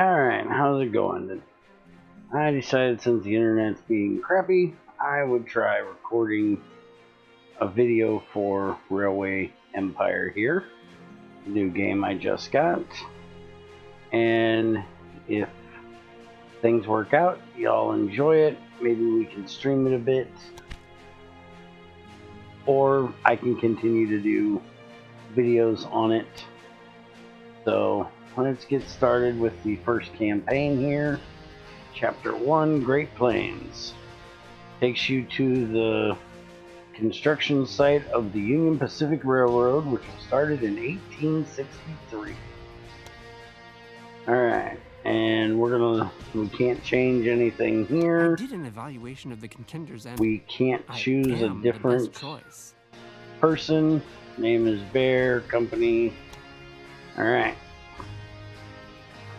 Alright, how's it going? I decided since the internet's being crappy, I would try recording a video for Railway Empire here. New game I just got. And if things work out, y'all enjoy it, maybe we can stream it a bit. Or I can continue to do videos on it. So let's get started with the first campaign here. Chapter 1, Great Plains. Takes you to the construction site of the Union Pacific Railroad, which was started in 1863. Alright, and we can't change anything here. I did an evaluation of the contenders and we can't choose a different choice. Person. Name is Bear, company. Alright.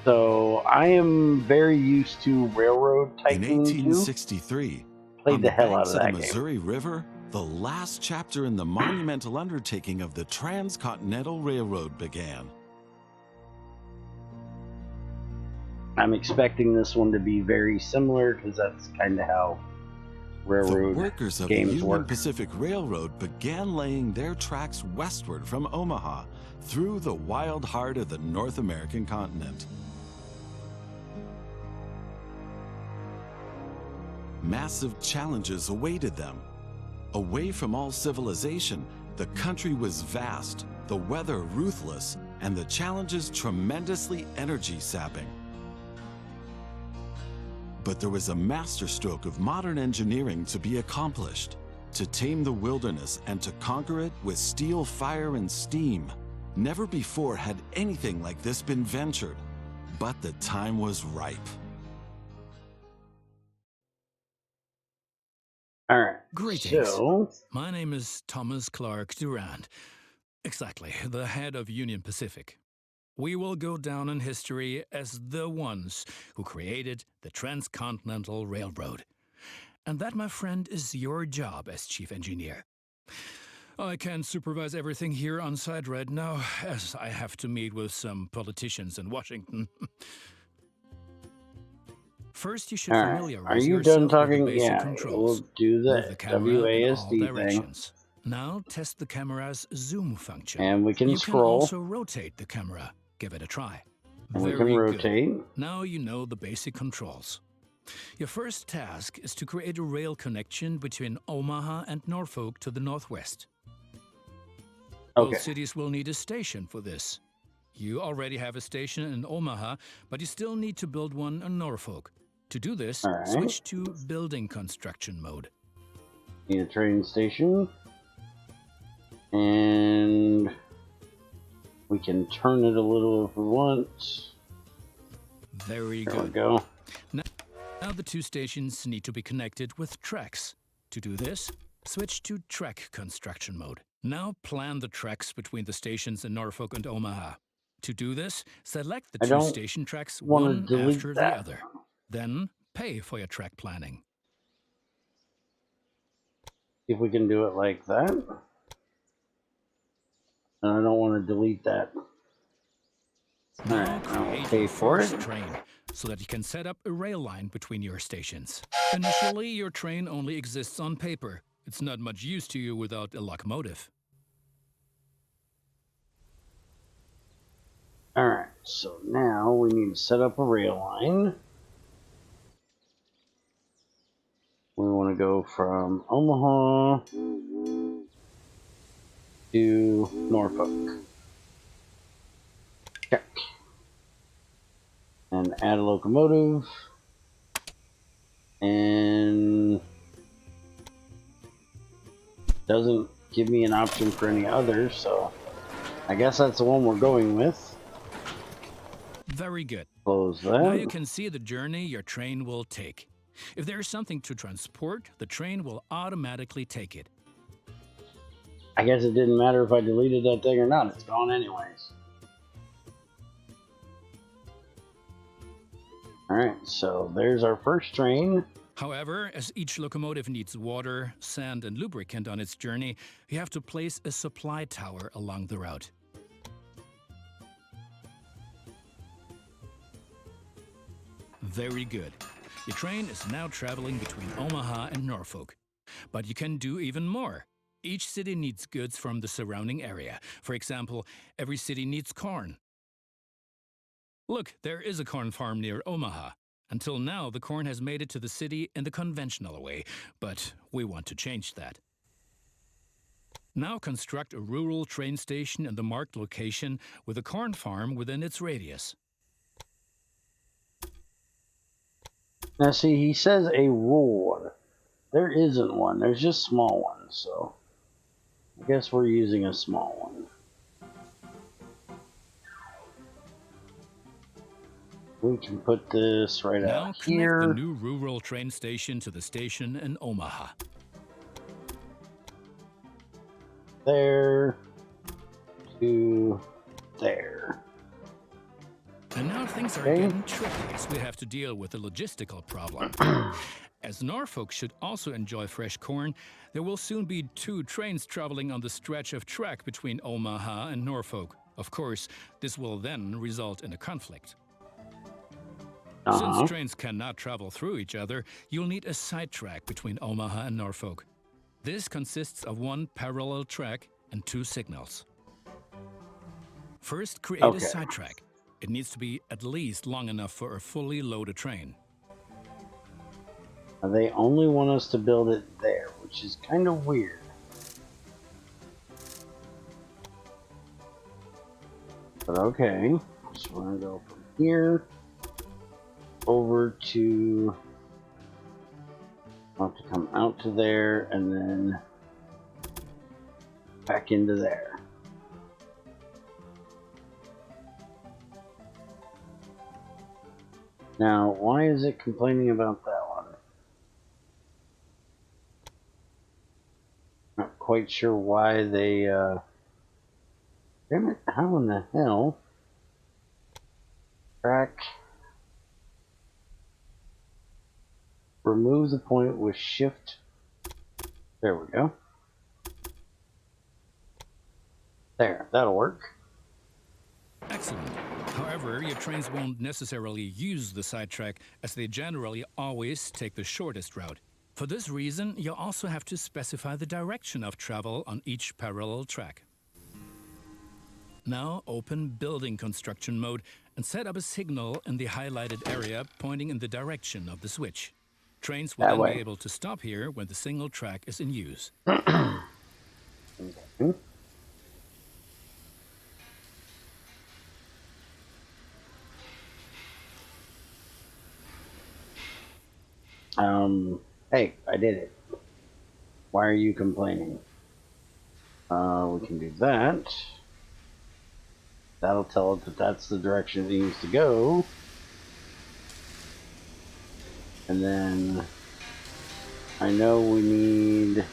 So I am very used to Railroad Tycoon. In 1863, played on the hell out banks of that the Missouri River, the last chapter in the monumental undertaking of the Transcontinental Railroad began. I'm expecting this one to be very similar because that's kind of how railroad the workers of the games Union work. Pacific Railroad began laying their tracks westward from Omaha through the wild heart of the North American continent. Massive challenges awaited them. Away from all civilization, the country was vast, the weather ruthless, and the challenges tremendously energy-sapping. But there was a masterstroke of modern engineering to be accomplished. To tame the wilderness and to conquer it with steel, fire, and steam. Never before had anything like this been ventured, but the time was ripe. All right. Greetings. So, my name is Thomas Clark Durand. Exactly, the head of Union Pacific. We will go down in history as the ones who created the Transcontinental Railroad. And that, my friend, is your job as chief engineer. I can't supervise everything here on site right now, as I have to meet with some politicians in Washington. First, you should familiarize are you yourself done talking? with the basic Yeah, controls. we'll do Move the the camera in all WASD thing. directions. Now test the camera's zoom function. And we can you scroll. can also rotate the camera. Give it a try. And we Very can rotate. good. Now you know the basic controls. Your first task is to create a rail connection between Omaha and Norfolk to the northwest. Okay. Both cities will need a station for this. You already have a station in Omaha, but you still need to build one in Norfolk. To do this, switch to building construction mode. Need a train station. And we can turn it a little if we want. Very There good. we go. Now the two stations need to be connected with tracks. To do this, switch to track construction mode. Now plan the tracks between the stations in Norfolk and Omaha. To do this, select the two station tracks one after the other. Then pay for your track planning. If we can do it like that. And I don't want to delete that. Now I'll create pay your for first it. train so that you can set up a rail line between your stations. Initially, your train only exists on paper. It's not much use to you without a locomotive. Alright, so now we need to set up a rail line. We want to go from Omaha to Norfolk. Check. And add a locomotive. And doesn't give me an option for any others, so I guess that's the one we're going with. Very good. Close that. Now you can see the journey your train will take. If there is something to transport, the train will automatically take it. I guess it didn't matter if I deleted that thing or not. It's gone anyways. Alright, so there's our first train. However, as each locomotive needs water, sand, and lubricant on its journey, you have to place a supply tower along the route. Very good. Your train is now traveling between Omaha and Norfolk. But you can do even more. Each city needs goods from the surrounding area. For example, every city needs corn. Look, there is a corn farm near Omaha. Until now, the corn has made it to the city in the conventional way, but we want to change that. Now construct a rural train station in the marked location with a corn farm within its radius. Now see, he says a rural one. There isn't one. There's just small ones, so I guess we're using a small one. We can put this right out here. Now connect the new rural train station to the station in Omaha. There to there. And now things are getting tricky as we have to deal with a logistical problem. As Norfolk should also enjoy fresh corn, there will soon be 2 trains traveling on the stretch of track between Omaha and Norfolk. Of course, this will then result in a conflict. Since trains cannot travel through each other, you'll need a sidetrack between Omaha and Norfolk. This consists of 1 parallel track and 2 signals. First, create a sidetrack. It needs to be at least long enough for a fully loaded train. They only want us to build it there, which is kind of weird. But okay, so we're going to go from here over to, I'll have to come out to there and then back into there. Now, why is it complaining about that one? Not quite sure why they, damn it, how in the hell? Track. Remove the point with shift. There we go. There, that'll work. Excellent. However, your trains won't necessarily use the sidetrack, as they generally always take the shortest route. For this reason, you also have to specify the direction of travel on each parallel track. Now open building construction mode and set up a signal in the highlighted area pointing in the direction of the switch. Trains will then be able to stop here when the single track is in use. Hey, I did it. Why are you complaining? We can do that. That'll tell it that that's the direction it needs to go. And then I know we need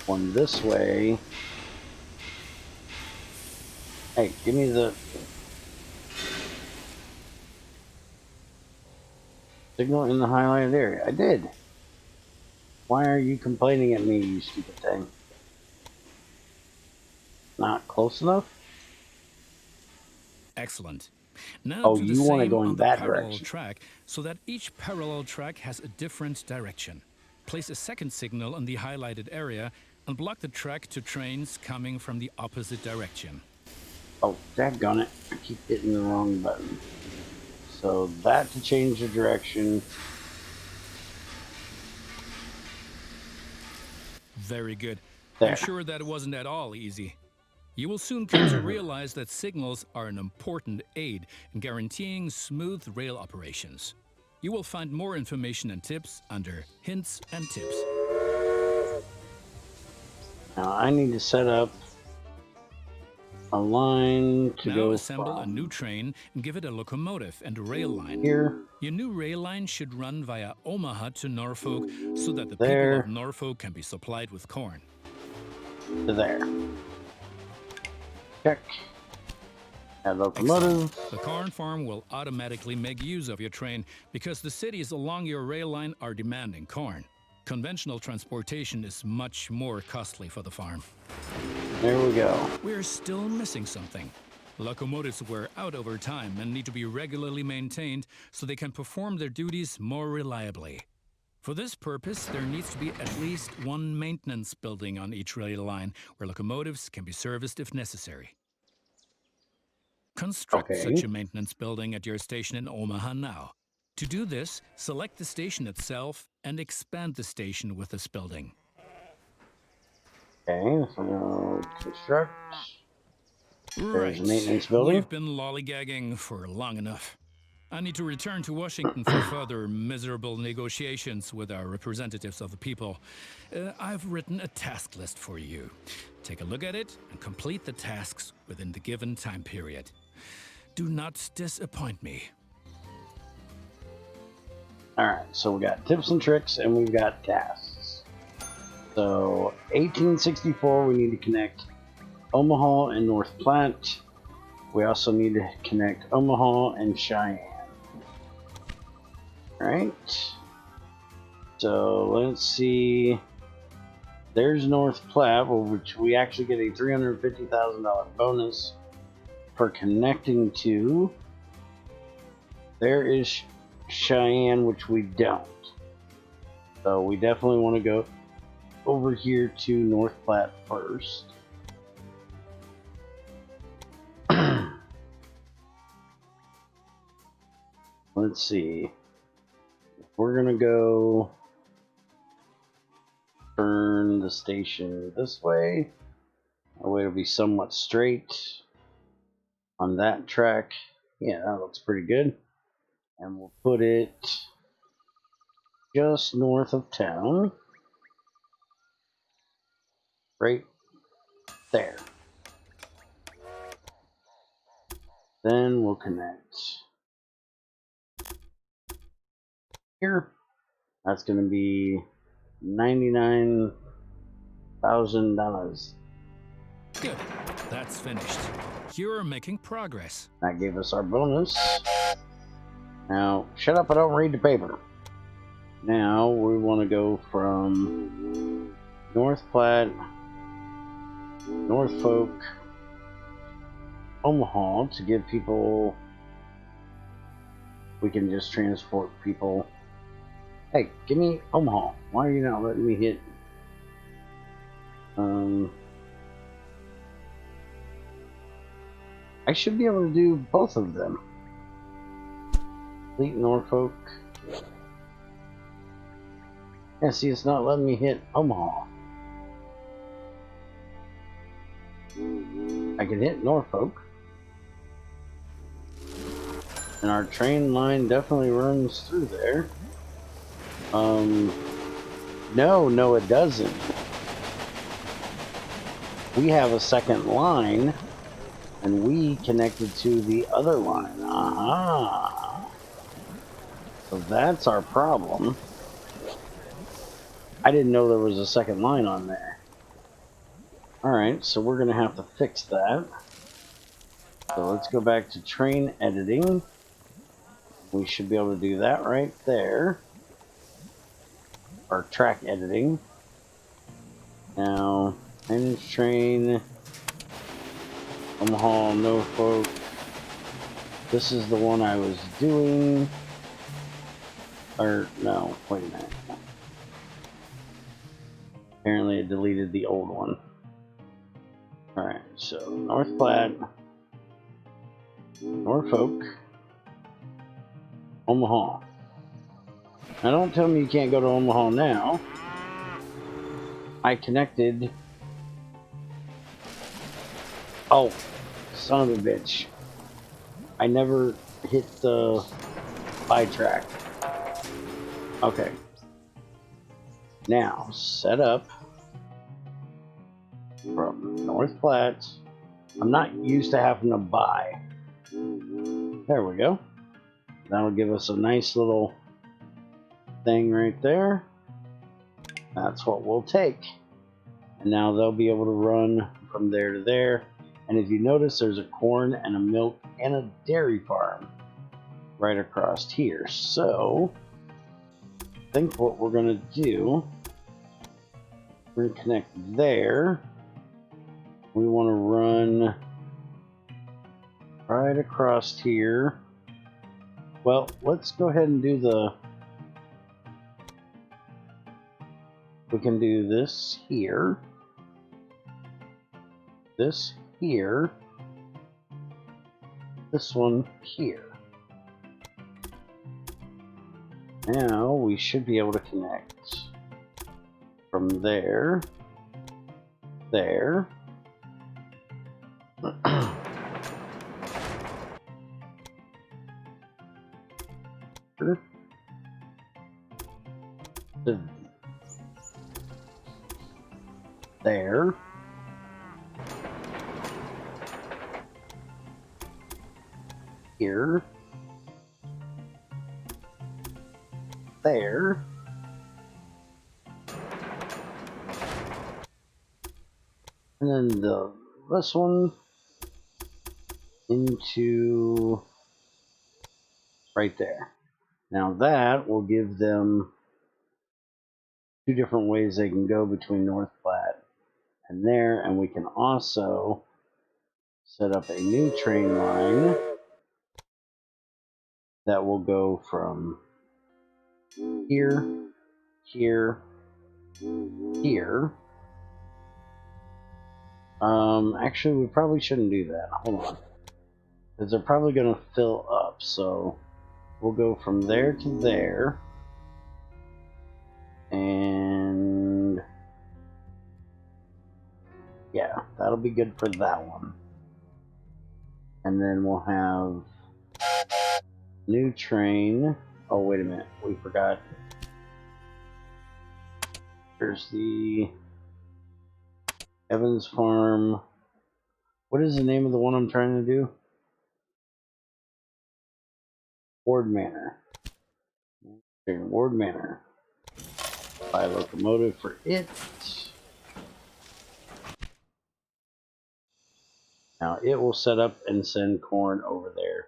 one this way. Hey, give me the signal in the highlighted area. I did. Why are you complaining at me, you stupid thing? Not close enough? Excellent. Now do the you want to same go in on the that parallel direction. track so that each parallel track has a different direction. Place a second signal in the highlighted area and block the track to trains coming from the opposite direction. Oh, daggone it. I keep hitting the wrong button. So that to change the direction. Very good. There. I'm sure that wasn't at all easy. You will soon come to realize that signals are an important aid in guaranteeing smooth rail operations. You will find more information and tips under Hints and Tips. Now I need to set up a line to go Now assemble a from new train and give it a locomotive and a rail line. here. Your new rail line should run via Omaha to Norfolk so that the There. people of Norfolk can be supplied with corn. To there. Check. Add locomotive. The corn farm will automatically make use of your train because the cities along your rail line are demanding corn. Conventional transportation is much more costly for the farm. There we go. We're still missing something. Locomotives wear out over time and need to be regularly maintained so they can perform their duties more reliably. For this purpose, there needs to be at least one maintenance building on each rail line where locomotives can be serviced if necessary. Construct such Okay. a maintenance building at your station in Omaha now. To do this, select the station itself and expand the station with this building. Okay, so construct. There's a Right. maintenance building. We've been lollygagging for long enough. I need to return to Washington for further miserable negotiations with our representatives of the people. I've written a task list for you. Take a look at it and complete the tasks within the given time period. Do not disappoint me. Alright, so we got tips and tricks and we've got tasks. So 1864 we need to connect Omaha and North Platte. We also need to connect Omaha and Cheyenne. Alright. So let's see. There's North Platte, which we actually get a $350,000 bonus for connecting to. There is Cheyenne, which we don't. So we definitely want to go over here to North Platte first. Let's see. We're gonna go turn the station this way. That way it'll be somewhat straight on that track. Yeah, that looks pretty good. And we'll put it just north of town. Right there. Then we'll connect here. That's going to be $99,000. Good. That's finished. You're making progress. That gave us our bonus. Now, shut up, I don't read the paper. Now, we want to go from North Platte, Norfolk, Omaha to give people... We can just transport people. Hey, give me Omaha. Why are you not letting me hit? I should be able to do both of them. Complete Norfolk. Yeah, see, it's not letting me hit Omaha. I can hit Norfolk. And our train line definitely runs through there. No, it doesn't. We have a second line, and we connected to the other line. Aha! So that's our problem. I didn't know there was a second line on there. Alright, so we're going to have to fix that. So let's go back to train editing. We should be able to do that right there. Or track editing. Now, manage train, Omaha, Norfolk. This is the one I was doing. Or, no, wait a minute. Apparently it deleted the old one. Alright, so North Platte, Norfolk, Omaha. Now don't tell me you can't go to Omaha now. I connected. Oh, son of a bitch. I never hit the buy track. Okay. Now, set up from North Platte. I'm not used to having to buy. There we go. That'll give us a nice little thing right there. That's what we'll take. And now they'll be able to run from there to there. And if you notice, there's a corn and a milk and a dairy farm right across here. So, I think what we're going to do, we're going to connect there. We want to run right across here. Well, let's go ahead and do the... We can do this here. This here. This one here. Now we should be able to connect from there, there, there, here, there, and then this one into right there. Now that will give them two different ways they can go between North Platte and there, and we can also set up a new train line that will go from here, here, here. Actually, we probably shouldn't do that. Hold on. Because they're probably going to fill up, so we'll go from there to there. And yeah, that'll be good for that one. And then we'll have new train. Oh, wait a minute. We forgot. There's the Evans Farm. What is the name of the one I'm trying to do? Ward Manor. Ward Manor. Buy a locomotive for it. Now it will set up and send corn over there.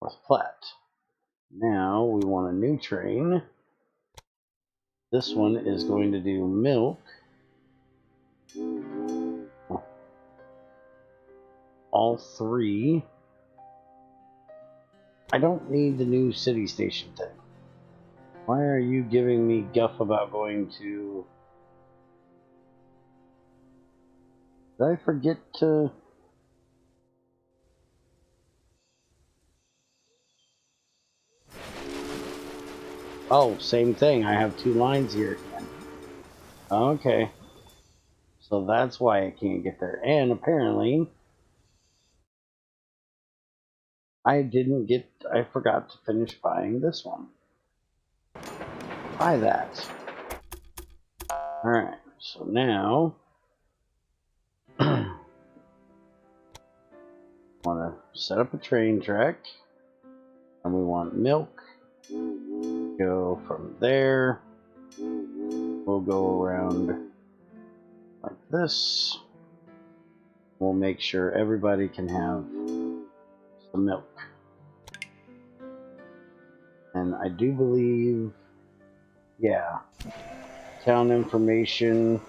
North Platte. Now we want a new train. This one is going to do milk. All three. I don't need the new city station thing. Why are you giving me guff about going to... Did I forget to... Oh, same thing. I have two lines here again. Okay. So that's why I can't get there. And apparently... I forgot to finish buying this one. Buy that. Alright, so now... want to set up a train track. And we want milk. Go from there. We'll go around like this. We'll make sure everybody can have some milk. And I do believe, yeah, town information,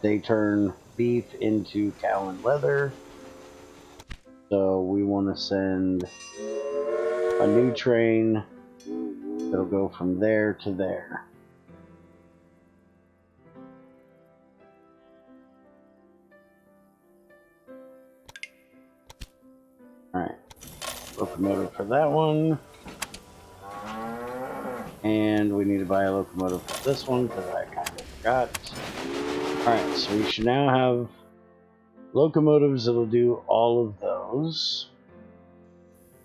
they turn beef into cow and leather. So we want to send a new train that'll go from there to there. Alright, locomotive for that one. And we need to buy a locomotive for this one because I kind of forgot. Alright, so we should now have locomotives that'll do all of those.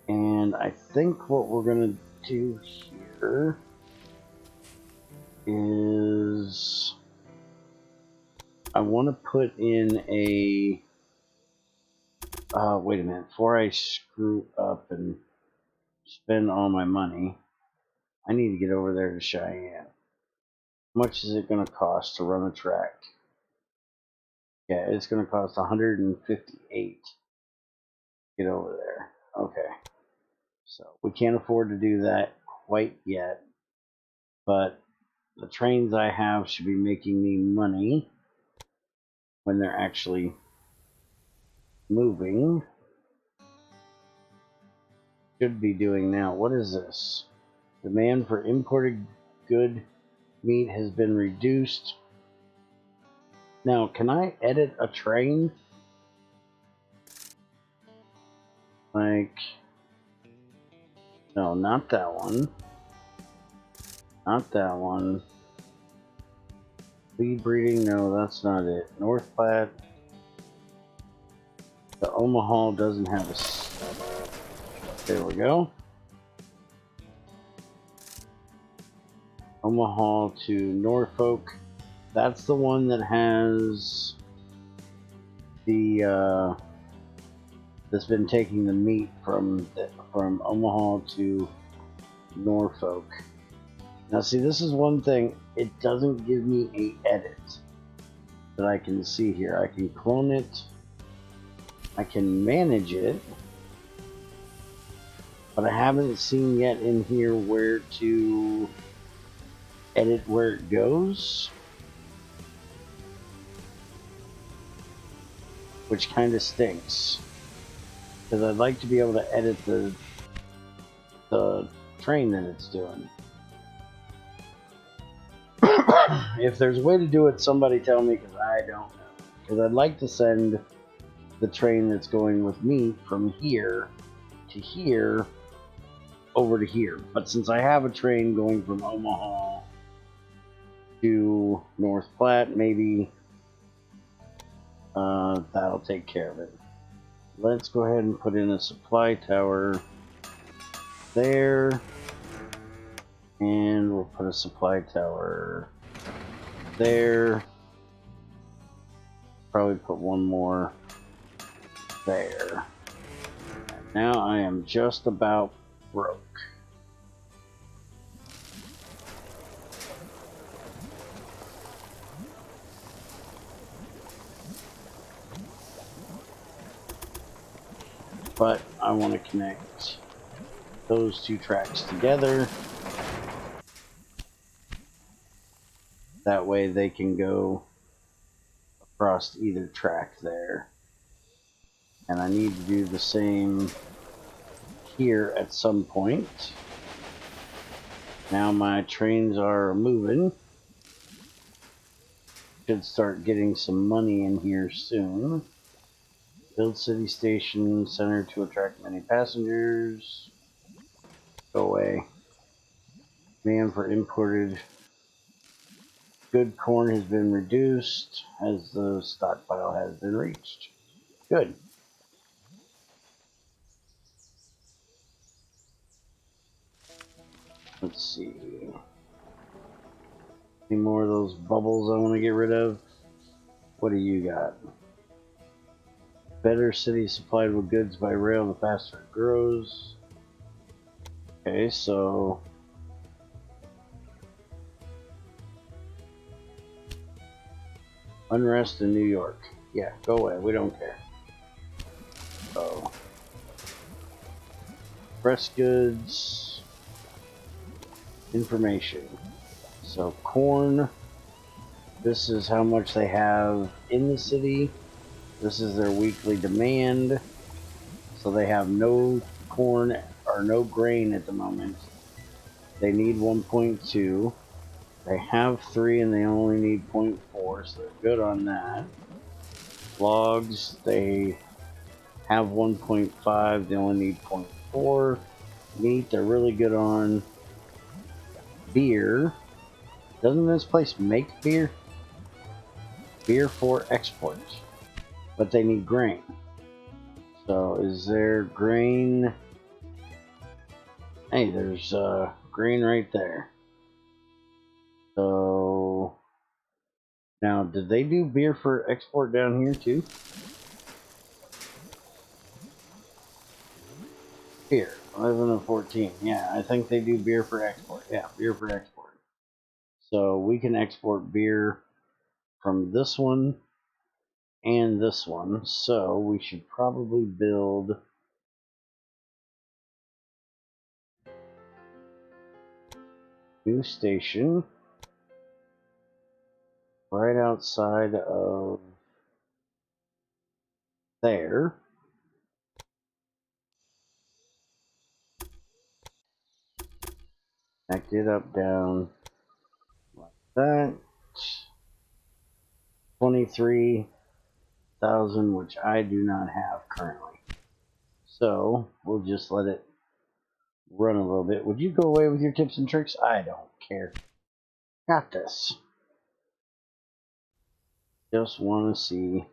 And I think what we're going to do here is I want to put in a... wait a minute. Before I screw up and spend all my money, I need to get over there to Cheyenne. How much is it going to cost to run a track? Yeah, it's going to cost 158 to get over there. Okay. So we can't afford to do that quite yet. But the trains I have should be making me money when they're actually moving. should be doing now. What is this? Demand for imported good meat has been reduced. Now, can I edit a train? Like, no, not that one. Not that one. Lead breeding, no, that's not it. North Platte. The Omaha doesn't have a... There we go. Omaha to Norfolk. That's the one that has the that's been taking the meat from Omaha to Norfolk. Now see, this is one thing, it doesn't give me a edit that I can see here. I can clone it, I can manage it, but I haven't seen yet in here where to edit where it goes, which kind of stinks, because I'd like to be able to edit the train that it's doing. If there's a way to do it, somebody tell me, because I don't know. Because I'd like to send the train that's going with me from here to here over to here. But since I have a train going from Omaha to North Platte, maybe that'll take care of it. Let's go ahead and put in a supply tower there. And we'll put a supply tower there. Probably put one more there. And now I am just about broke. But I want to connect those two tracks together. That way they can go across either track there. And I need to do the same here at some point. Now my trains are moving. Should start getting some money in here soon. Build city station center to attract many passengers. Go away. Demand for imported good corn has been reduced as the stockpile has been reached. Good. Let's see. Any more of those bubbles I want to get rid of? What do you got? Better city supplied with goods by rail, the faster it grows. Okay, so unrest in New York. Yeah, go away. We don't care. So press goods, information. So corn. This is how much they have in the city. This is their weekly demand. So they have no corn or no grain at the moment. They need 1.2. They have 3 and they only need 0.4, so they're good on that. Logs, they have 1.5, they only need 0.4. Meat, they're really good on. Beer. Doesn't this place make beer? Beer for export. But they need grain. So is there grain? Hey, there's grain right there. So now, did they do beer for export down here too? Here, 11 and 14. Yeah, I think they do beer for export. Yeah, beer for export. So we can export beer from this one and this one. So we should probably build new station right outside of there. Connect it up, down, like that. 23,000, which I do not have currently. So, we'll just let it run a little bit. Would you go away with your tips and tricks? I don't care. Got this. Just want to see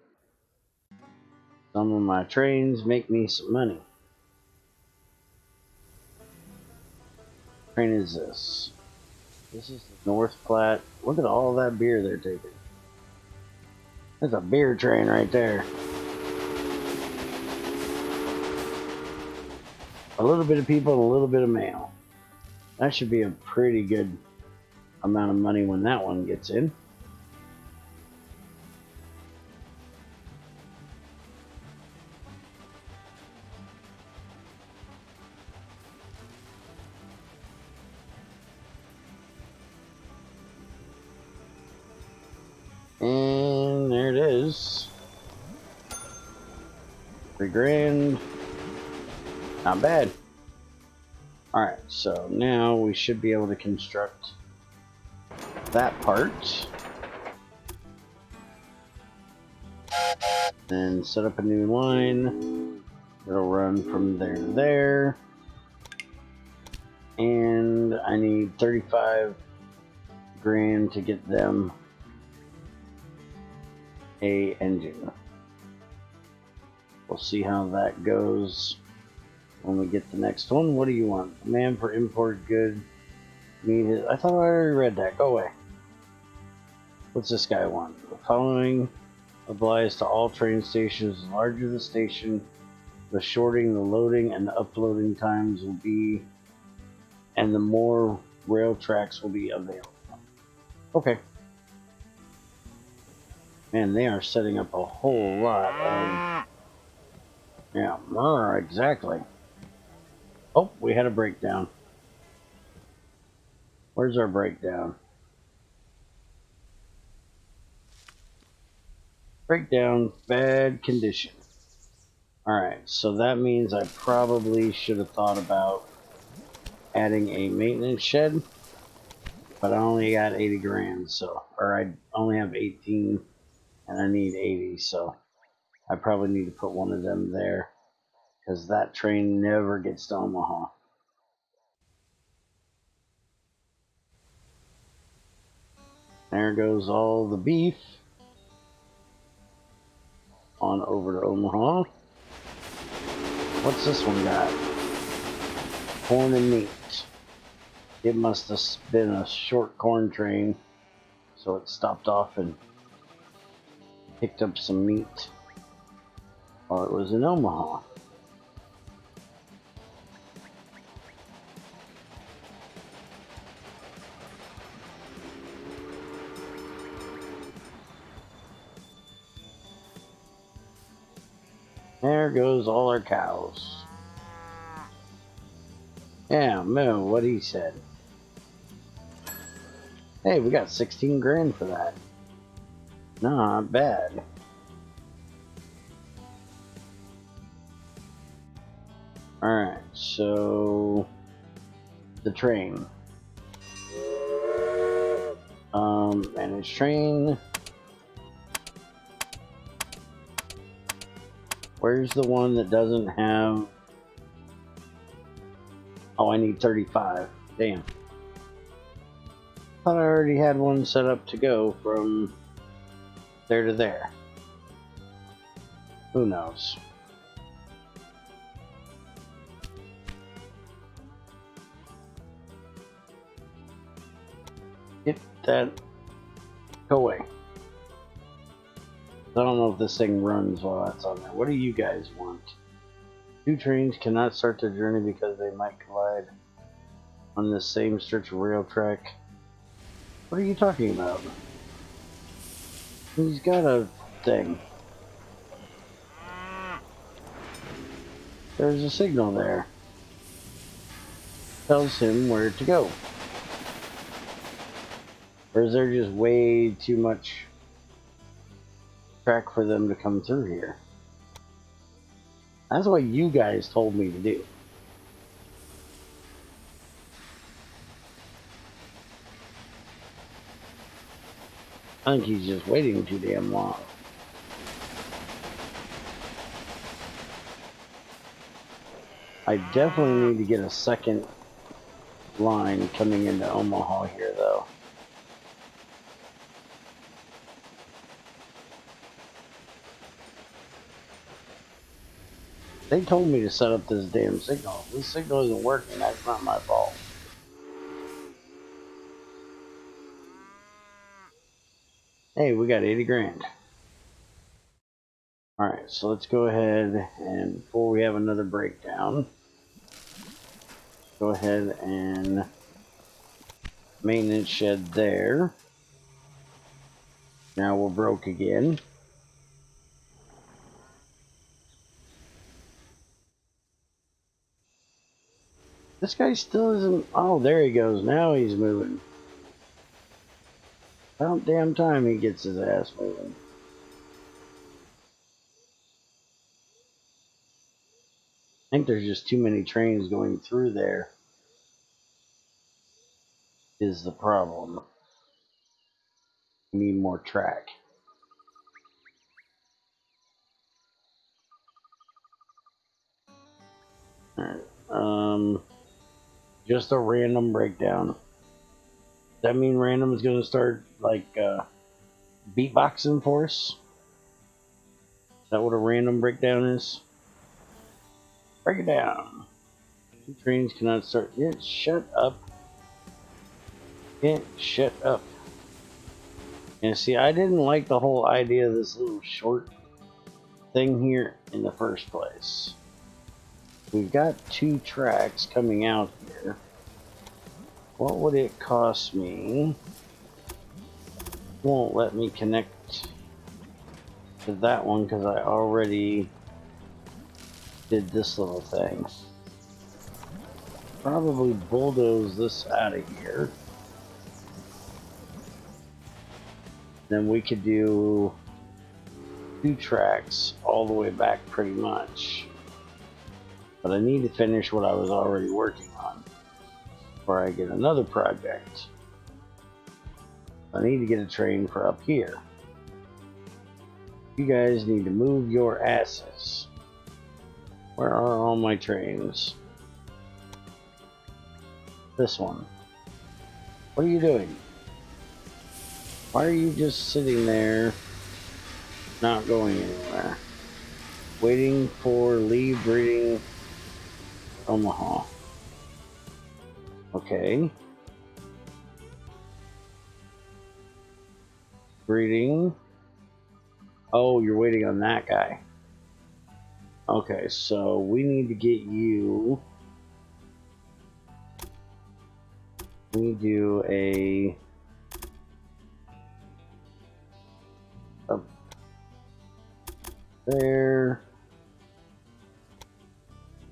some of my trains make me some money. Train is this? This is the North Platte. Look at all that beer they're taking. That's a beer train right there. A little bit of people and a little bit of mail. That should be a pretty good amount of money when that one gets in. And there it is. $3,000. Not bad. Alright, so now we should be able to construct that part. Then set up a new line. It'll run from there to there. And I need 35 grand to get them a engine. We'll see how that goes when we get the next one. What do you want? Demand for import good. I thought I already read that. Go away. What's this guy want? The following applies to all train stations. The larger the station, the shorting, the loading, and the uploading times will be, and the more rail tracks will be available. Okay. Man, they are setting up a whole lot of... Yeah, exactly. Oh, we had a breakdown. Where's our breakdown? Breakdown, bad condition. Alright, so that means I probably should have thought about adding a maintenance shed. But I only got 80 grand, so... Or I only have 18, and I need 80, so... I probably need to put one of them there. Because that train never gets to Omaha. There goes all the beef on over to Omaha. What's this one got? Corn and meat. It must have been a short corn train, so it stopped off and picked up some meat while it was in Omaha. There goes all our cows. Yeah, moo, what he said. Hey, we got 16 grand for that. Not bad. Alright, so... the train. Manage train. Where's the one that doesn't have... Oh, I need 35. Damn. Thought I already had one set up to go from there to there. Who knows? Get that. Go away. I don't know if this thing runs while that's on there. What do you guys want? Two trains cannot start their journey because they might collide on the same stretch of rail track. What are you talking about? He's got a thing. There's a signal there. Tells him where to go. Or is there just way too much track for them to come through here? That's what you guys told me to do. I think he's just waiting too damn long. I definitely need to get a second line coming into Omaha here, though. They told me to set up this damn signal. If this signal isn't working, that's not my fault. Hey, we got 80 grand. Alright, so let's go ahead and before we have another breakdown, go ahead and maintenance shed there. Now we're broke again. This guy still isn't. Oh, there he goes. Now he's moving. About damn time he gets his ass moving. I think there's just too many trains going through there. Is the problem. We need more track. Alright. Just a random breakdown. Does that mean random is going to start like beatboxing for us? Is that what a random breakdown is? Break it down. Two trains cannot start. Yeah, shut up. Yeah, shut up. And see, I didn't like the whole idea of this little short thing here in the first place. We've got two tracks coming out here. What would it cost me? Won't let me connect to that one because I already did this little thing. Probably bulldoze this out of here. Then we could do two tracks all the way back pretty much. But I need to finish what I was already working on before I get another project. I need to get a train for up here. You guys need to move your asses. Where are all my trains? This one. What are you doing? Why are you just sitting there, not going anywhere? Waiting for Lee Breeding Omaha. Okay. Breeding. Oh, you're waiting on that guy. Okay, so we need to get you. We do a up there.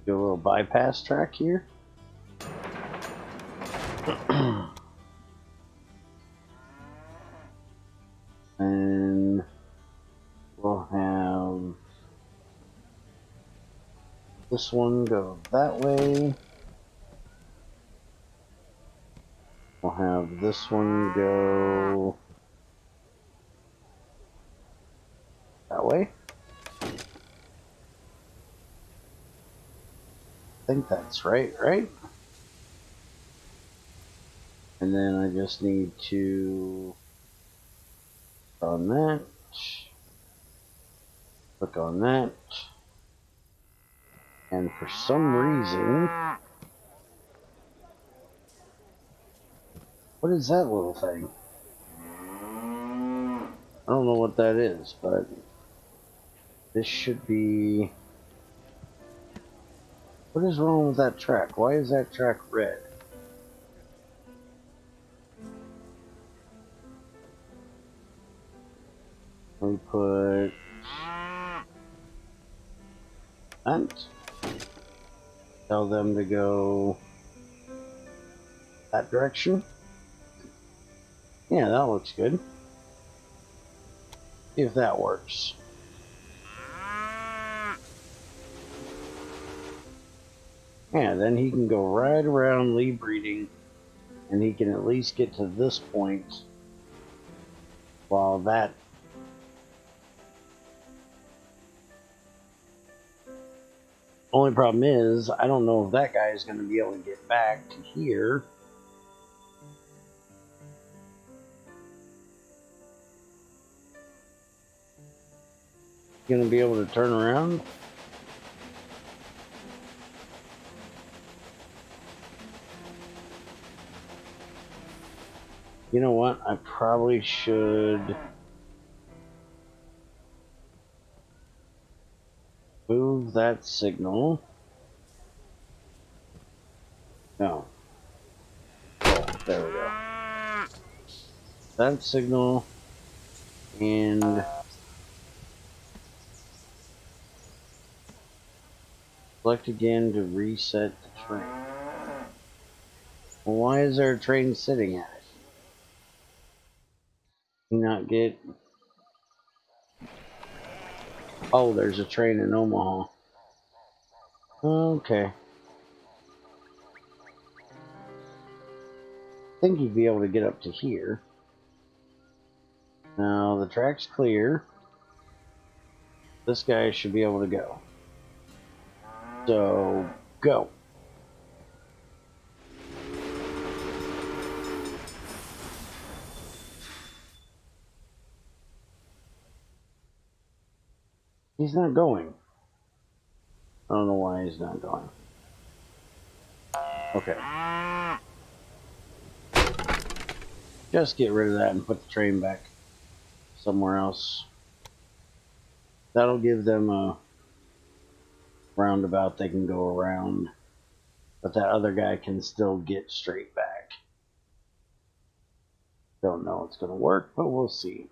Do a little bypass track here. And we'll have this one go that way. We'll have this one go that way. I think that's right? And then I just need to on that, click on that, and for some reason, what is that little thing? I don't know what that is, but this should be. What is wrong with that track? Why is that track red? We put that. Tell them to go that direction. Yeah, that looks good. See if that works. Yeah, then he can go right around Lee Breeding, and he can at least get to this point While that only problem is, I don't know if that guy is going to be able to get back to here. Going to be able to turn around. You know what? I probably should move that signal. No. Oh, there we go. That signal and select again to reset the train. Well, why is there a train sitting at it? Can you not get... Oh, there's a train in Omaha. Okay. I think you'd be able to get up to here. Now, the track's clear. This guy should be able to go. So, go. He's not going. I don't know why he's not going. Okay. Just get rid of that and put the train back somewhere else. That'll give them a roundabout they can go around. But that other guy can still get straight back. Don't know it's going to work, but we'll see.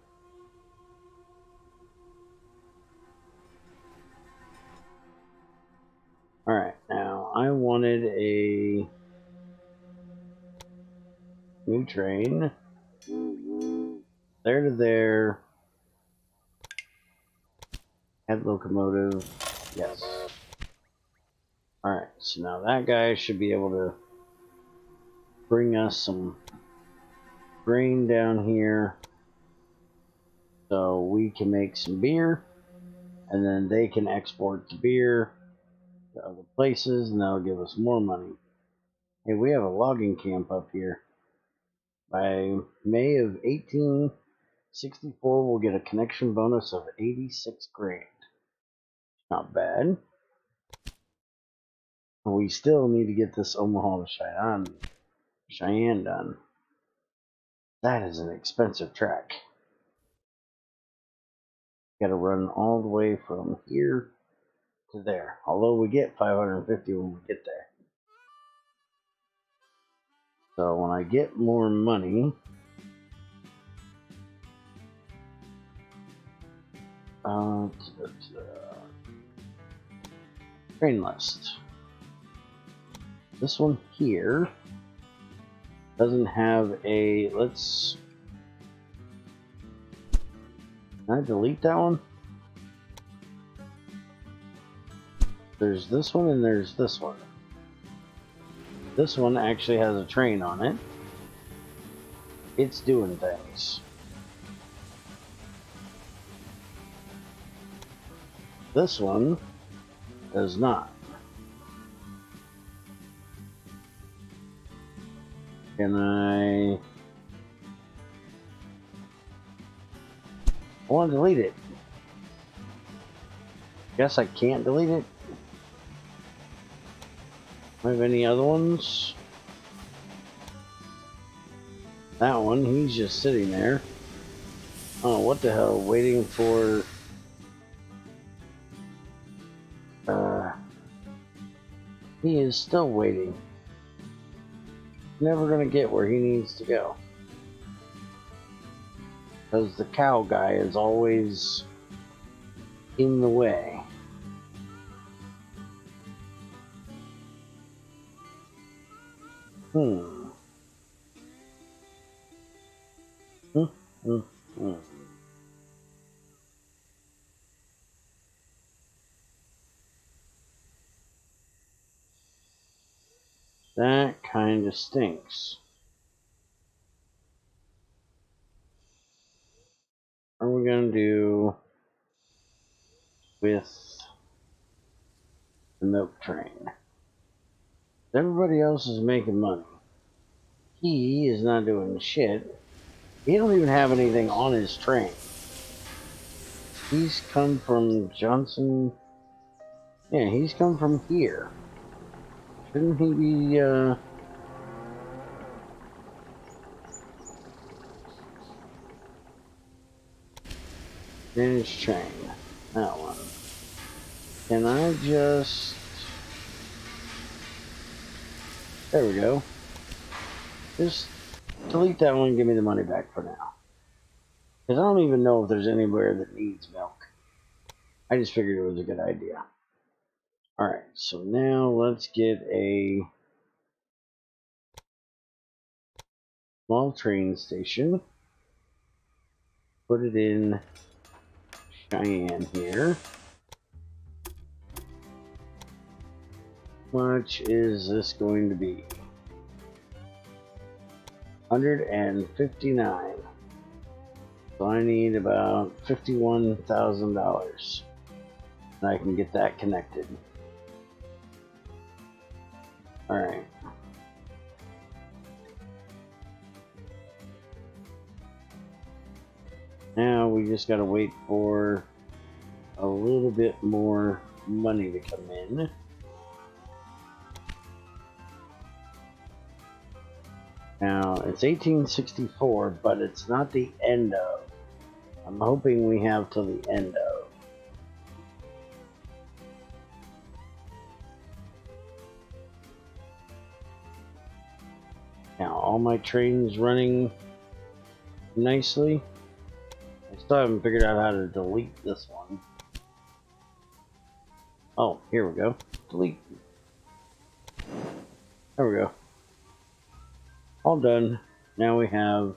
Alright, now I wanted a new train. There to there. Head locomotive. Yes. Alright, so now that guy should be able to bring us some grain down here so we can make some beer, and then they can export the beer to other places, and that'll give us more money. Hey, we have a logging camp up here. By May of 1864, we'll get a connection bonus of 86 grand. Not bad. We still need to get this Omaha to Cheyenne done. That is an expensive track. Got to run all the way from here to there. Although we get 550 when we get there. So when I get more money, train list. This one here doesn't have a, let's, can I delete that one? There's this one and there's this one. This one actually has a train on it. It's doing things. This one does not. Can I want to delete it. Guess I can't delete it. Do I have any other ones? That one, he's just sitting there. Oh, what the hell, waiting for... he is still waiting. Never gonna get where he needs to go. Because the cow guy is always in the way. That kind of stinks. are we going to do with the milk train? Everybody else is making money. He is not doing shit. He don't even have anything on his train. He's come from Johnson. Yeah, he's come from here. Shouldn't he be, managed train? That one. Can I just... There we go. Just delete that one and give me the money back for now. Because I don't even know if there's anywhere that needs milk. I just figured it was a good idea. Alright, so now let's get a small train station. Put it in Cheyenne here. How much is this going to be? 159. So I need about $51,000. And I can get that connected. Alright. Now we just gotta wait for a little bit more money to come in. Now, it's 1864, but it's not the end of. I'm hoping we have till the end of. Now, all my trains running nicely. I still haven't figured out how to delete this one. Oh, here we go. Delete. There we go. All done. Now we have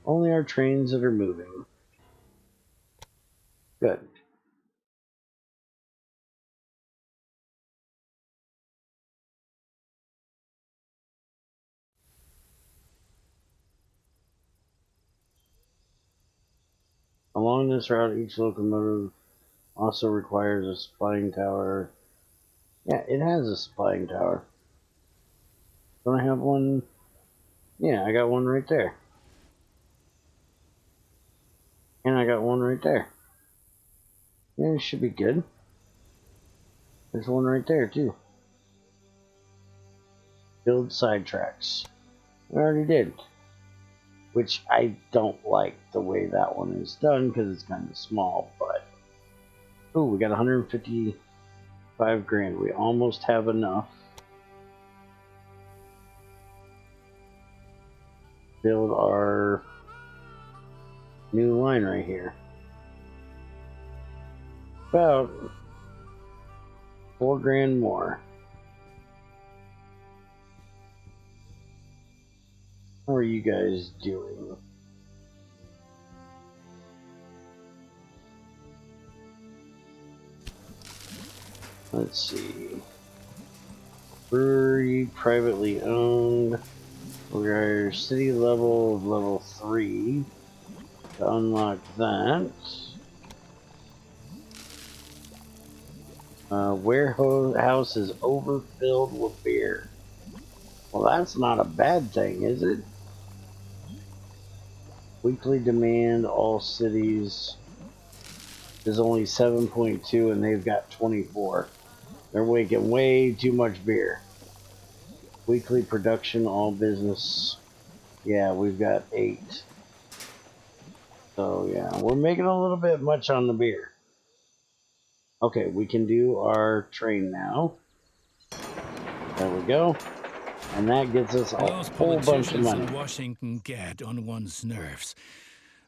only our trains that are moving. Good. Along this route, each locomotive also requires a supplying tower. Yeah, it has a supplying tower. Don't I have one? Yeah, I got one right there. And I got one right there. Yeah, it should be good. There's one right there, too. Build side tracks. We already did. Which I don't like the way that one is done because it's kind of small, but... Ooh, we got 155 grand. We almost have enough. Build our new line right here. About 4 grand more. How are you guys doing? Let's see. Brewery, privately owned. We're city level of level 3. To unlock that. Warehouse is overfilled with beer. Well, that's not a bad thing, is it? Weekly demand, all cities is only 7.2 and they've got 24. They're making way too much beer. Weekly production, all business. Yeah, we've got 8. So yeah, we're making a little bit much on the beer. Okay, we can do our train now. There we go. And that gets us a Those whole bunch of politicians money. in Washington get on one's nerves.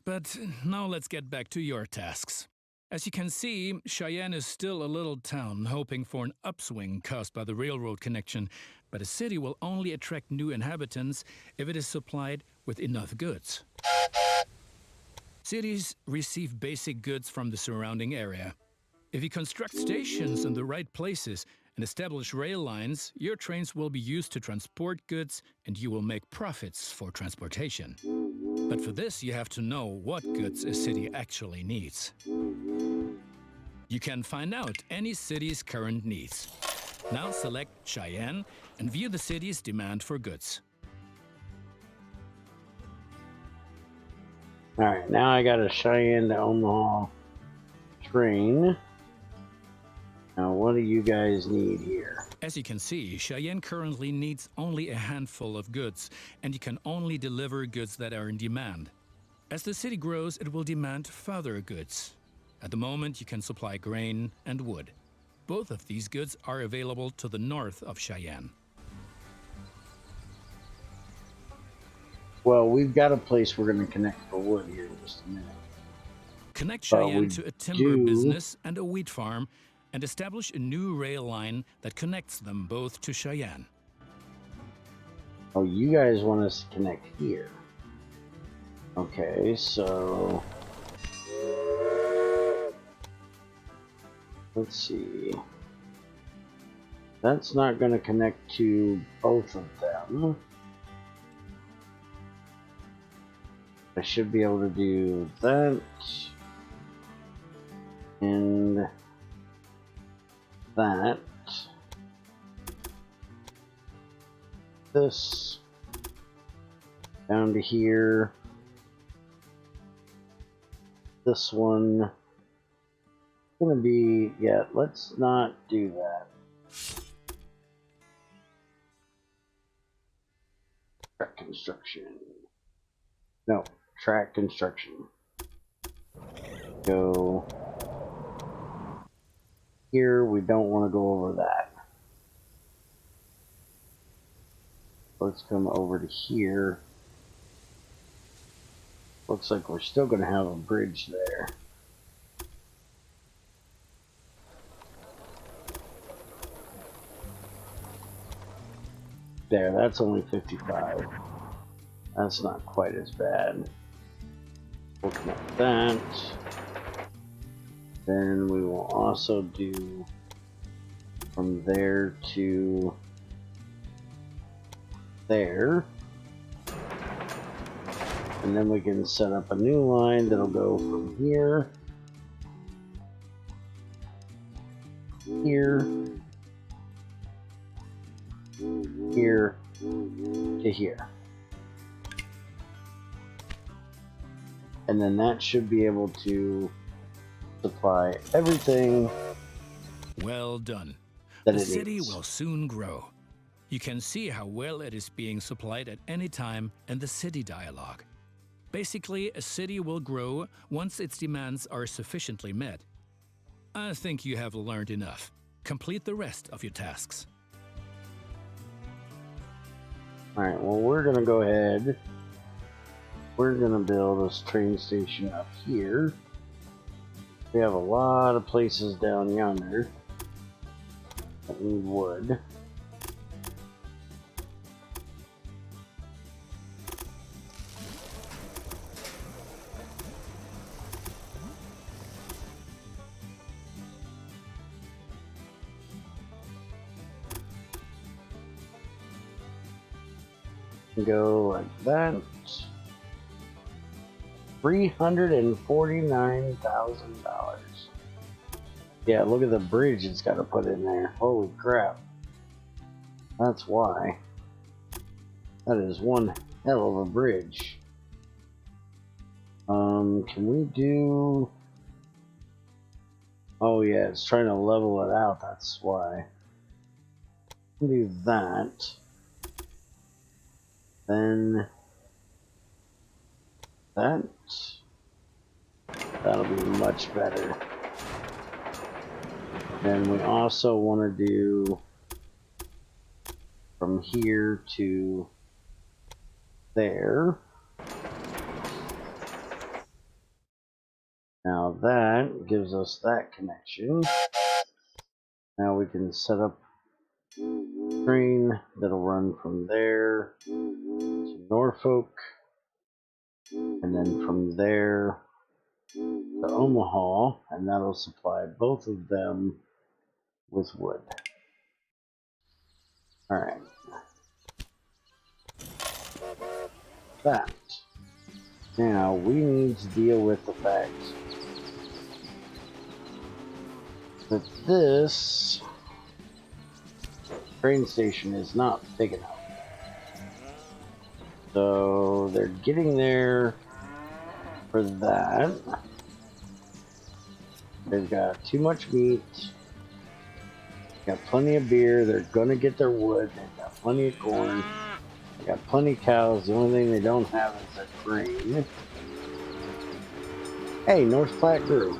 But now let's get back to your tasks. As you can see, Cheyenne is still a little town hoping for an upswing caused by the railroad connection, but a city will only attract new inhabitants if it is supplied with enough goods. Cities receive basic goods from the surrounding area. If you construct stations in the right places and establish rail lines, your trains will be used to transport goods and you will make profits for transportation. But for this, you have to know what goods a city actually needs. You can find out any city's current needs. Now select Cheyenne and view the city's demand for goods. Alright, now I got a Cheyenne to Omaha train. Now, what do you guys need here? As you can see, Cheyenne currently needs only a handful of goods, and you can only deliver goods that are in demand. As the city grows, it will demand further goods. At the moment, you can supply grain and wood. Both of these goods are available to the north of Cheyenne. Well, we've got a place we're going to connect for wood here in just a minute. Connect But Cheyenne we to a timber do- business and a wheat farm, and establish a new rail line that connects them both to Cheyenne. Oh, you guys want us to connect here. Okay, so... let's see. That's not going to connect to both of them. I should be able to do that. And that. This. Down to here. This one. Gonna be, yeah, let's not do that. Track construction. No, track construction. Go here, we don't want to go over that. Let's come over to here. Looks like we're still going to have a bridge there. There, that's only 55. That's not quite as bad. We'll connect that. Then we will also do from there to there. And then we can set up a new line that'll go from here, here, here, to here. And then that should be able to supply everything. Well done. That The it city needs. will soon grow. You can see how well it is being supplied at any time in the city dialogue. Basically, a city will grow once its demands are sufficiently met. I think you have learned enough. Complete the rest of your tasks. Alright, well, we're going to go ahead. We're going to build a train station up here. We have a lot of places down yonder that need wood. Go like that. $349,000. Yeah, look at the bridge it's got to put in there. Holy crap. That's why. That is one hell of a bridge. Can we do... oh yeah, it's trying to level it out, that's why. Do that. Then that. That'll be much better. Then we also want to do from here to there. Now that gives us that connection. Now we can set up a train that'll run from there to Norfolk, and then from there to Omaha, and that'll supply both of them with wood. Alright. That. Now, we need to deal with the fact that this train station is not big enough. So, they're getting there for that. They've got too much meat. Got plenty of beer. They're gonna get their wood. They've got plenty of corn. They got plenty of cows. The only thing they don't have is their grain. Hey, North Platte grew.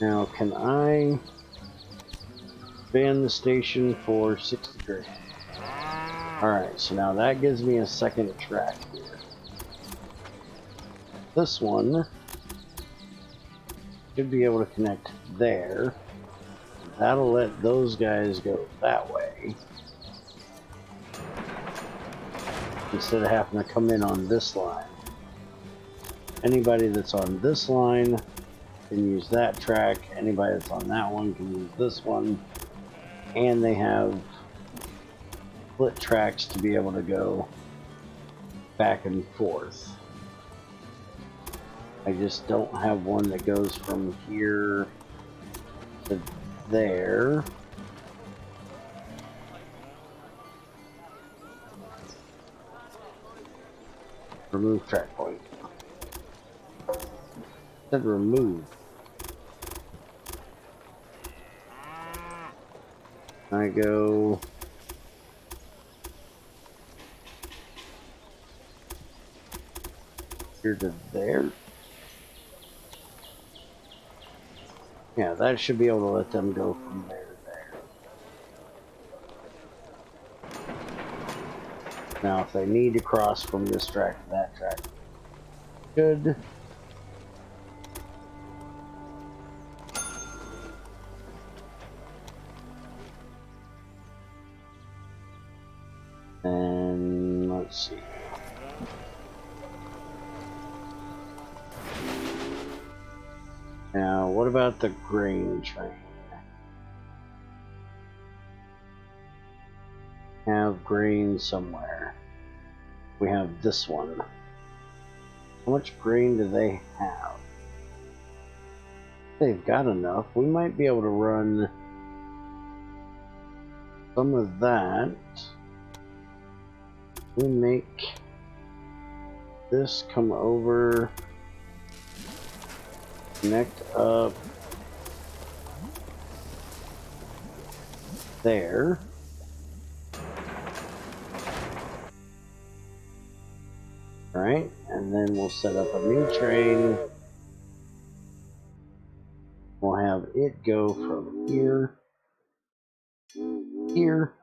Now, can I ban the station for 60 grain? Alright, so now that gives me a second track here. This one should be able to connect there. That'll let those guys go that way, instead of having to come in on this line. Anybody that's on this line can use that track. Anybody that's on that one can use this one. And they have split tracks to be able to go back and forth. I just don't have one that goes from here to there. Remove track point. It said remove. I go here to there. Yeah, that should be able to let them go from there to there. Now, if they need to cross from this track to that track, good. And let's see. Now, what about the grain train? Have grain somewhere. We have this one. How much grain do they have? They've got enough. We might be able to run some of that. We make this come over, connect up there. Alright, and then we'll set up a new train. We'll have it go from here, here,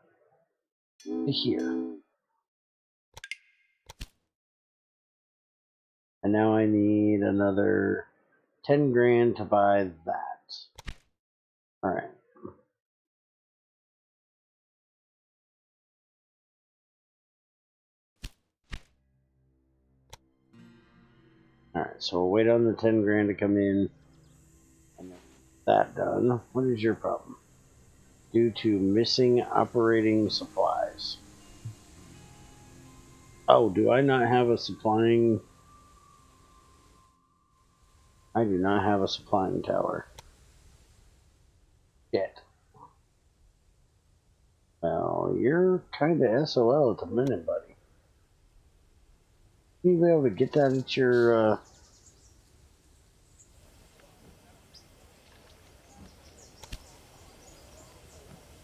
to here. And now I need another 10 grand to buy that. Alright. Alright, so we'll wait on the 10 grand to come in. And that done. What is your problem? Due to missing operating supplies. Oh, do I not have a supplying? I do not have a supplying tower. Yet. Well, you're kind of SOL at the minute, buddy. Will you be able to get that at your,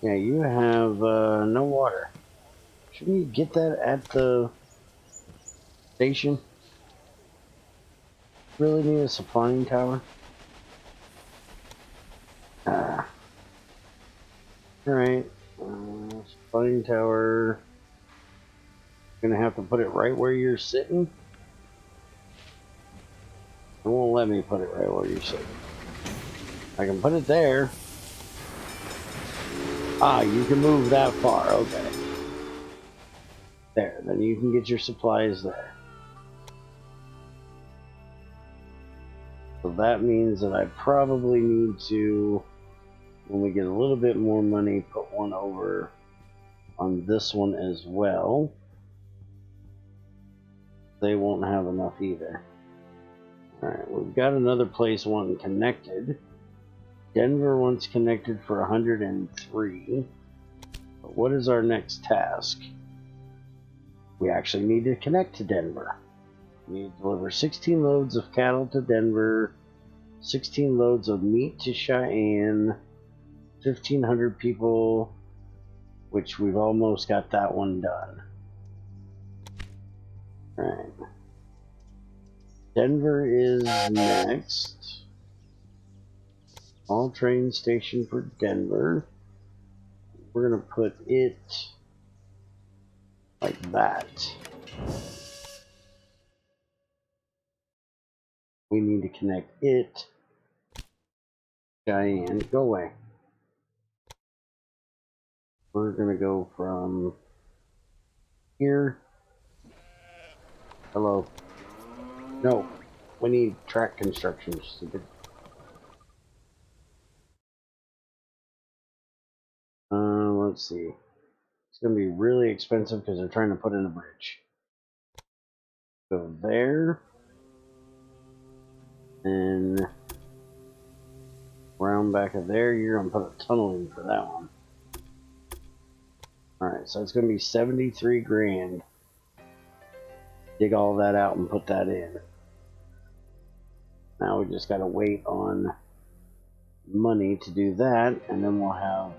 Yeah, you have, no water. Shouldn't you get that at the station? Really need a supplying tower? Alright. Supplying tower. Gonna have to put it right where you're sitting. It won't let me put it right where you're sitting. I can put it there. Ah, you can move that far. Okay. There. Then you can get your supplies there. So that means that I probably need to, when we get a little bit more money, put one over on this one as well. they won't have enough either. Alright, we've got another place wanting connected. Denver wants connected for 103. But what is our next task? We actually need to connect to Denver. We need to deliver 16 loads of cattle to Denver, 16 loads of meat to Cheyenne, 1,500 people, which we've almost got that one done. Alright. Denver is next. All train station for Denver. We're going to put it like that. We need to connect it. Cheyenne, go away. We're going to go from here. Hello. No, we need track construction, stupid. Let's see. It's going to be really expensive because they're trying to put in a bridge. Go there. And round back of there, you're going to put a tunnel in for that one. Alright, so it's going to be 73 grand. Dig all that out and put that in. Now we just got to wait on money to do that, and then we'll have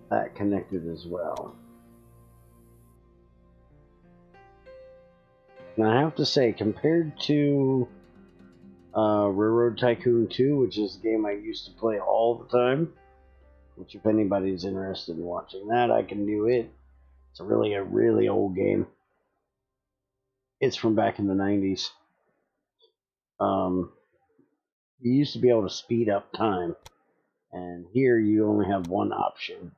that connected as well. And I have to say, compared to Railroad Tycoon 2, which is a game I used to play all the time, which if anybody's interested in watching that, I can do it. It's really a really old game. It's from back in the 90s. You used to be able to speed up time, and here you only have one option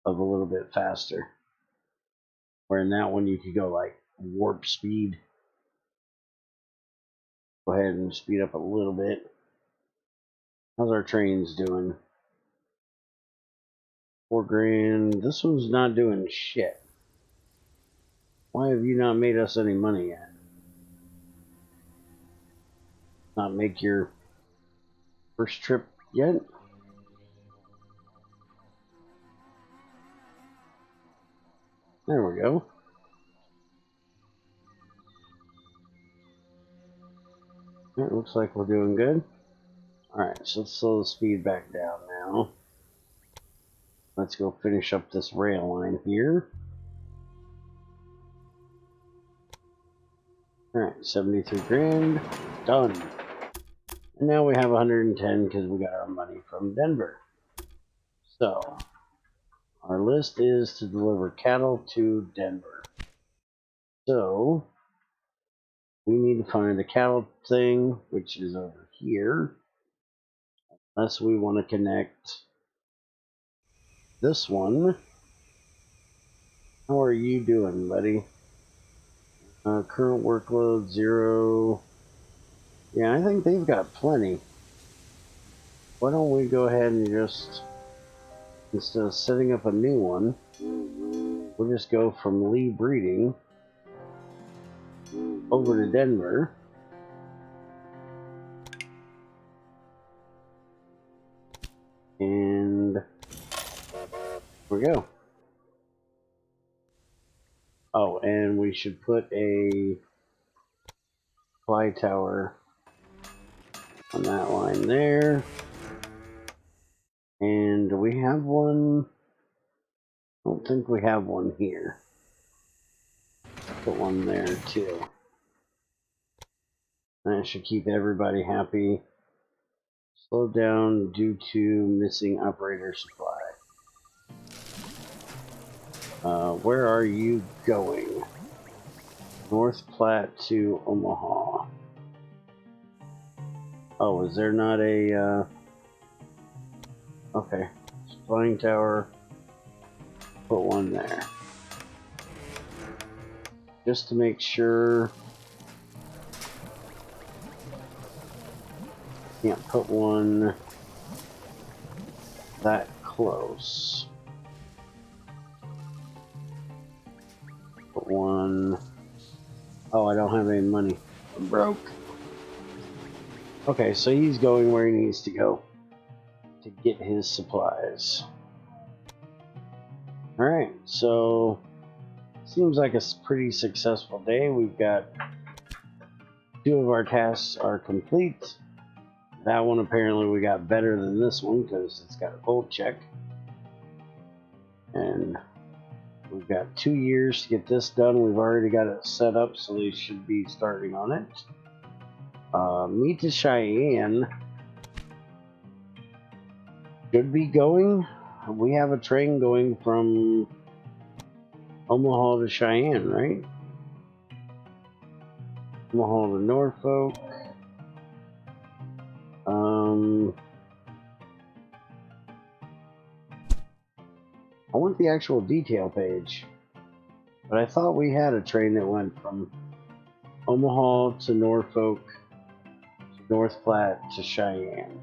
of a little bit faster. Where in that one you could go like warp speed. Go ahead and speed up a little bit. How's our trains doing? 4 grand. This one's not doing shit. Why have you not made us any money yet? Not make your first trip yet? There we go. It looks like we're doing good. Alright, so let's slow the speed back down now. Let's go finish up this rail line here. Alright, 73 grand. Done. And now we have 110 because we got our money from Denver. So, our list is to deliver cattle to Denver. So, we need to find the cattle thing, which is over here. Unless we want to connect this one. How are you doing, buddy? Current workload 0. Yeah, I think they've got plenty. Why don't we go ahead and just, instead of setting up a new one, we'll just go from Lee Breeding over to Denver. And here we go. Oh, and we should put a fly tower on that line there. And do we have one? I don't think we have one here. Put one there too. That should keep everybody happy. Slowed down due to missing operator supply. Where are you going? North Platte to Omaha. Oh, is there not a, okay. Flying tower. Put one there. Just to make sure. Can't put one that close. Put one Oh, I don't have any money. I'm broke. Okay, so he's going where he needs to go to get his supplies. Alright, so seems like a pretty successful day. We've got 2 of our tasks are complete. That one apparently we got better than this one because it's got a gold check. And we've got 2 years to get this done. We've already got it set up, so they should be starting on it. Meet to Cheyenne should be going. We have a train going from Omaha to Cheyenne, right? Omaha to Norfolk. I want the actual detail page, but I thought we had a train that went from Omaha to Norfolk, to North Platte to Cheyenne.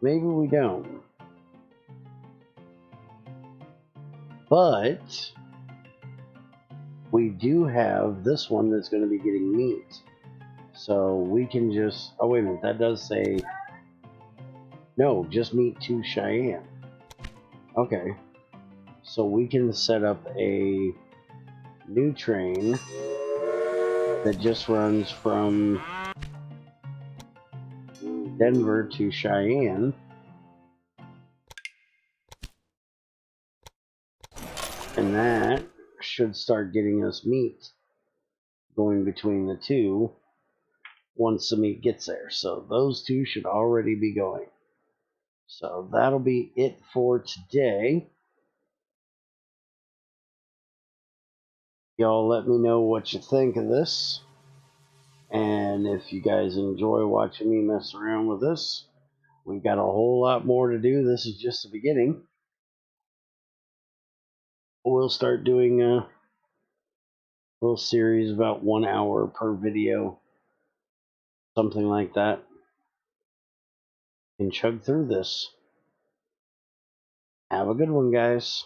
Maybe we don't. But we do have this one that's going to be getting meat. So we can just... Oh, wait a minute. That does say... No, just meat to Cheyenne. Okay. So we can set up a new train that just runs from Denver to Cheyenne. And that should start getting us meat going between the two once the meat gets there. So those 2 should already be going. So that'll be it for today. Y'all let me know what you think of this. And if you guys enjoy watching me mess around with this, we've got a whole lot more to do. This is just the beginning. We'll start doing a little series about 1 hour per video. Something like that. And chug through this. Have a good one, guys.